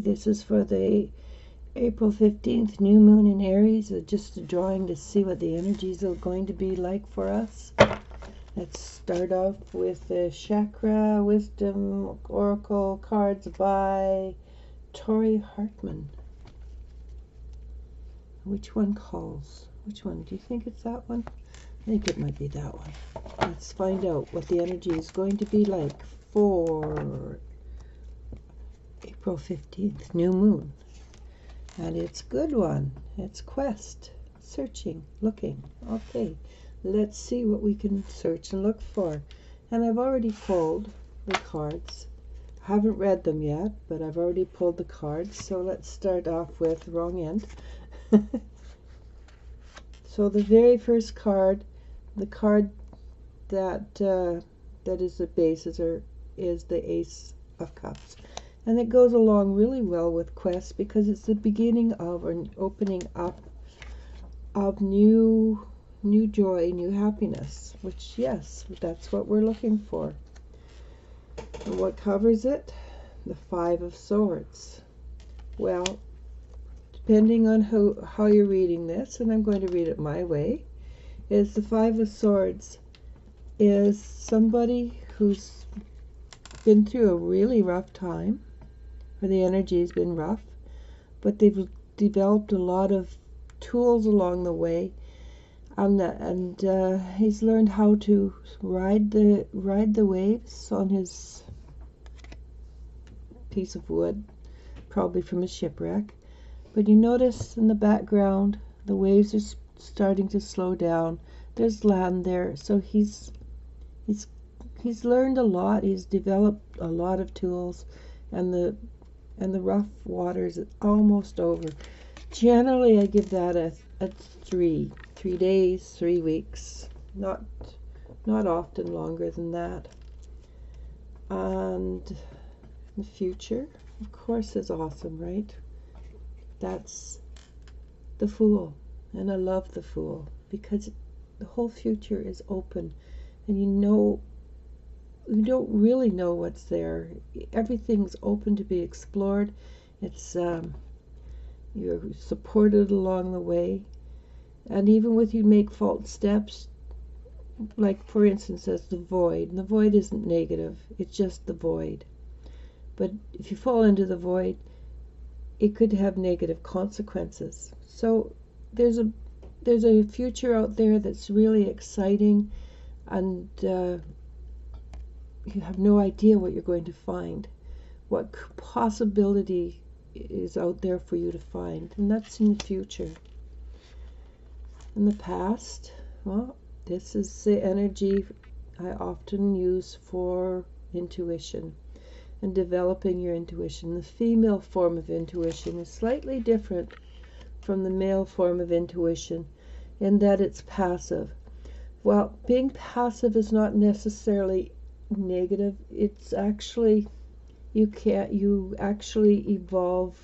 this is for the April 15th new moon in Aries. Just a drawing to see what the energies are going to be like for us. Let's start off with the Chakra Wisdom Oracle cards by Tori Hartman. Which one calls? Which one? Do you think it's that one? I think it might be that one. Let's find out what the energy is going to be like for April 15th, new moon. And it's a good one. It's quest, searching, looking. Okay, let's see what we can search and look for. And I've already pulled the cards. I haven't read them yet, but I've already pulled the cards. So let's start off with wrong end. So the very first card, the card that that is the basis is the Ace of Cups. And it goes along really well with Quest because it's the beginning of an opening up of new joy, new happiness, which, yes, that's what we're looking for. And what covers it? The Five of Swords. Well, depending on how you're reading this, and I'm going to read it my way, is the Five of Swords is somebody who's been through a really rough time, where the energy has been rough, but they've developed a lot of tools along the way, and he's learned how to ride the waves on his piece of wood, probably from a shipwreck. But you notice in the background the waves are starting to slow down. There's land there, so he's learned a lot. He's developed a lot of tools, and the rough waters is almost over. Generally, I give that a 3 days, 3 weeks, not often longer than that. And the future, of course, is awesome, right? That's the Fool, and I love the Fool because the whole future is open, and you don't really know what's there. Everything's open to be explored. It's you're supported along the way, and even with you make false steps, like for instance as the void, and the void isn't negative, it's just the void. But if you fall into the void, it could have negative consequences. So there's a future out there that's really exciting, and you have no idea what you're going to find, what possibility is out there for you to find, and that's in the future. In the past, well, this is the energy I often use for intuition and developing your intuition. The female form of intuition is slightly different from the male form of intuition in that it's passive. Well, being passive is not necessarily negative. It's actually, you actually evolve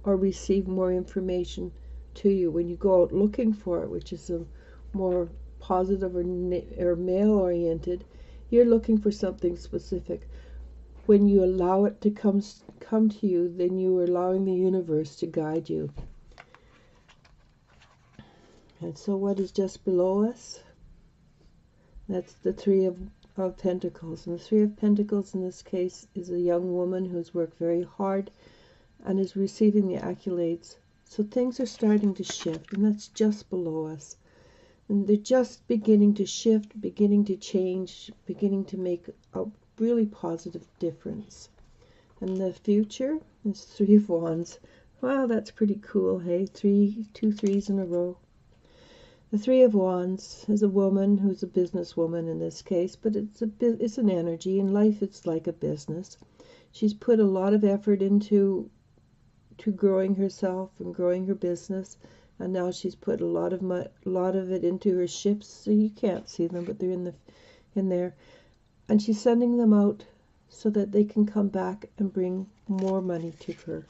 or receive more information to you when you go out looking for it, which is a more positive or male oriented. You're looking for something specific. When you allow it to come to you, then you are allowing the universe to guide you. And so what is just below us? That's the Three of Pentacles. And the Three of Pentacles in this case is a young woman who's worked very hard and is receiving the accolades. So things are starting to shift, and that's just below us. And they're just beginning to shift, beginning to change, beginning to make a really positive difference. And the future is Three of Wands. Wow, that's pretty cool, hey? 2 3s in a row. The Three of Wands is a woman who's a businesswoman in this case, but it's an energy. In life, it's like a business. She's put a lot of effort into growing herself and growing her business, and now she's put a lot of it into her ships. So you can't see them, but they're in there, and she's sending them out so that they can come back and bring more money to her,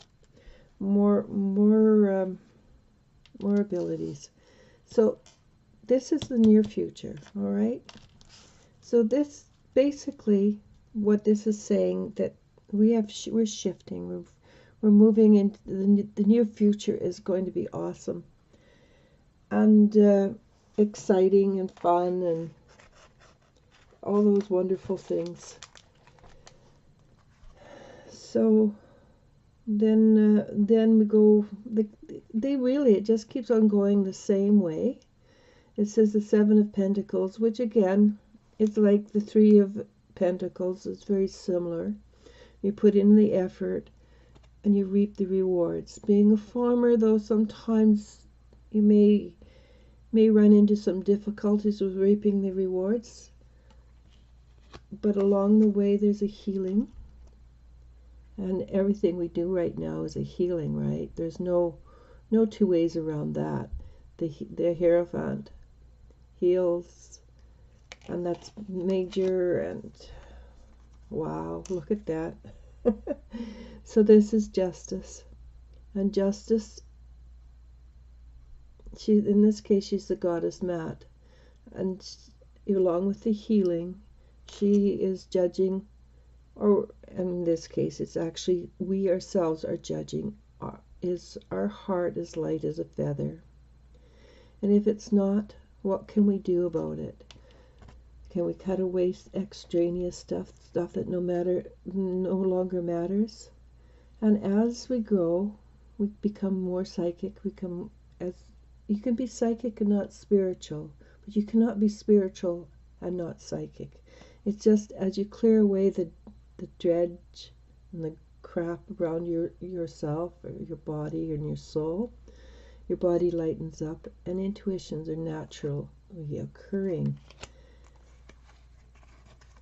more abilities. So this is the near future, all right? So this basically, what this is saying, that we're shifting, We're moving into the near future is going to be awesome and exciting and fun and all those wonderful things. So then we go. It just keeps on going the same way. It says the Seven of Pentacles, which again is like the Three of Pentacles. It's very similar. You put in the effort and you reap the rewards. Being a farmer, though, sometimes you may run into some difficulties with reaping the rewards, but along the way there's a healing, and everything we do right now is a healing, right? There's no two ways around that. The Hierophant heals, and that's major, and wow, look at that. So this is justice, and justice, in this case she's the goddess Mat, and along with the healing she is judging, or in this case it's actually we ourselves are judging. Is our heart as light as a feather? And if it's not, what can we do about it? Can we cut away extraneous stuff that no longer matters? And as we grow, we become more psychic. You can be psychic and not spiritual, but you cannot be spiritual and not psychic. It's just as you clear away the dredge and the crap around yourself or your body and your soul, your body lightens up and intuitions are naturally occurring.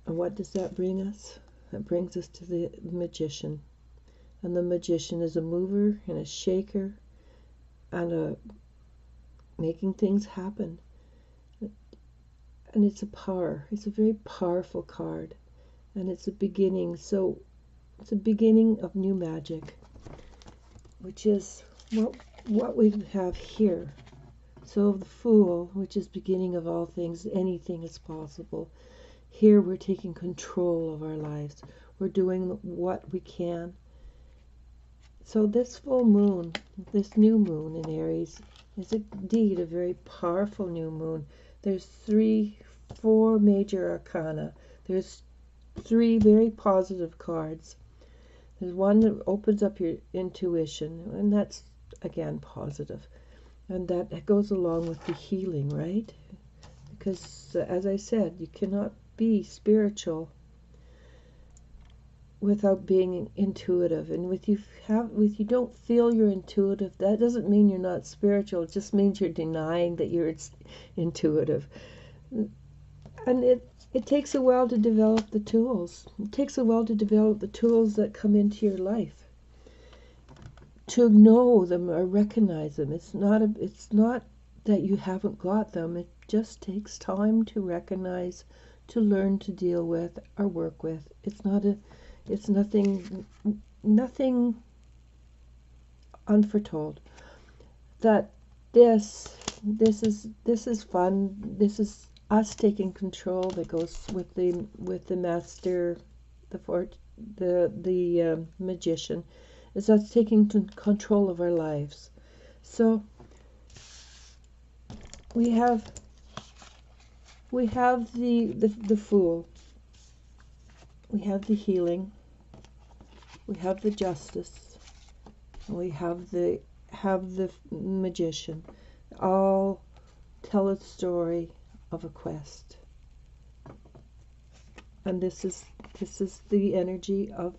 And what does that bring us? That brings us to the Magician. And the Magician is a mover and a shaker and a making things happen. And it's a power. It's a very powerful card. And it's a beginning. So it's a beginning of new magic, which is what we have here. So the Fool, which is beginning of all things, anything is possible. Here we're taking control of our lives. We're doing what we can. So this full moon, this new moon in Aries, is indeed a very powerful new moon. There's 4 major arcana. There's 3 very positive cards. There's one that opens up your intuition, and that's, again, positive. And that goes along with the healing, right? Because, as I said, you cannot be spiritual without being intuitive. And if you don't feel you're intuitive, that doesn't mean you're not spiritual. It just means you're denying that you're intuitive. And it takes a while to develop the tools. It takes a while to develop the tools that come into your life. To know them or recognize them. It's not that you haven't got them. It just takes time to recognize, to learn to deal with or work with. It's nothing unforetold. That this is fun. This is us taking control. That goes with the master, the magician, is us taking control of our lives. So we have the Fool. We have the healing. We have the justice. And we have the Magician. All tell a story of a quest. And this is the energy of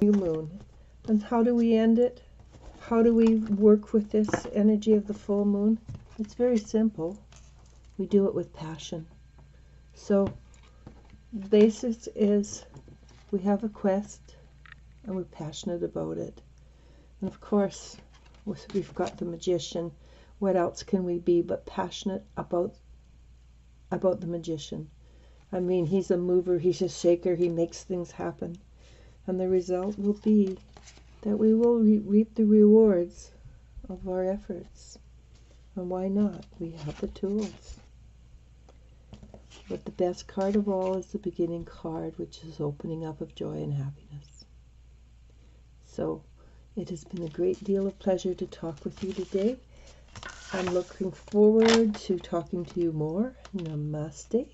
new moon. And how do we end it? How do we work with this energy of the full moon? It's very simple. We do it with passion. So the basis is we have a quest and we're passionate about it. And of course, we've got the Magician. What else can we be but passionate about the Magician? I mean, he's a mover, he's a shaker, he makes things happen. And the result will be that we will reap the rewards of our efforts. And why not? We have the tools. But the best card of all is the beginning card, which is opening up of joy and happiness. So it has been a great deal of pleasure to talk with you today. I'm looking forward to talking to you more. Namaste.